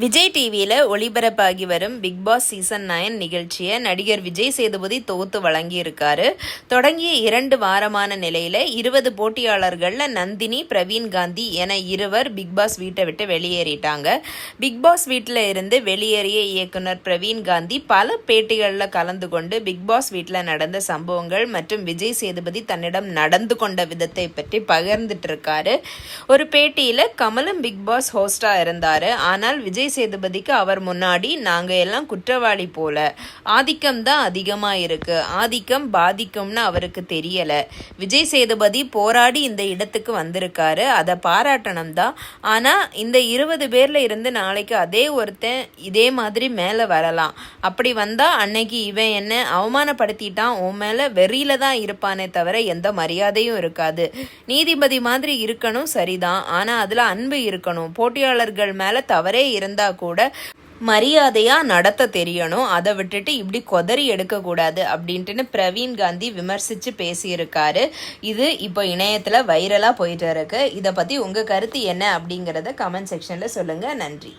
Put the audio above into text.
விஜய் டிவியில் ஒளிபரப்பாகி வரும் big Boss season 9 நிகழ்ச்சியை நடிகர் விஜய் சேதுபதி தொகுத்து வழங்கியிருக்காரு. தொடங்கிய 2 வாரமான நிலையில் 20 போட்டியாளர்களில் நந்தினி, பிரவீன் காந்தி என இருவர் பிக் பாஸ் வீட்டை விட்டு வெளியேறிட்டாங்க. பிக் பாஸ் வீட்டில் இருந்து வெளியேறிய இயக்குனர் பிரவீன் காந்தி பல பேட்டிகளில் கலந்து கொண்டு பிக் பாஸ் வீட்டில் நடந்த சம்பவங்கள் மற்றும் விஜய் சேதுபதி தன்னிடம் நடந்து கொண்ட விதத்தை பற்றி பகிர்ந்துட்டு இருக்காரு. ஒரு பேட்டியில் கமலும் பிக் பாஸ் ஹோஸ்டாக இருந்தார். ஆனால் விஜய் சேதுபதிக்கு அவர் முன்னாடி நாங்க எல்லாம் குற்றவாளி போல, ஆதிக்கம் தான் அதிகமா இருக்கு, ஆதிக்கம் பாதிக்கும்னு அவருக்கு தெரியல. விஜய் சேதுபதி போராடி இந்த இடத்துக்கு வந்திருக்காரு, அதை பாராட்டணும் தான். ஆனா இந்த 20 பேர்ல இருந்து நாளைக்கு அதே ஒருத்தன் இதே மாதிரி மேல வரலாம். அப்படி வந்தா அன்னைக்கு இவன் என்ன அவமானப்படுத்திட்டான், உன் மேல வெறியில தான் இருப்பானே தவிர எந்த மரியாதையும் இருக்காது. நீதிபதி மாதிரி இருக்கணும் சரிதான், ஆனா அதுல அன்பு இருக்கணும். போட்டியாளர்கள் மேல தவறே இருந்தா கூட மரியாதையா நடத்த தெரியணும், அதை விட்டுட்டு இப்படி கொதறி எடுக்கக்கூடாது அப்படின்ட்டுன்னு பிரவீன் காந்தி விமர்சித்து பேசியிருக்காரு. இது இப்போ இணையத்தில் வைரலாக போயிட்டு இருக்கு. இதை பற்றி உங்கள் கருத்து என்ன அப்படிங்கிறத கமெண்ட் செக்ஷனில் சொல்லுங்கள். நன்றி.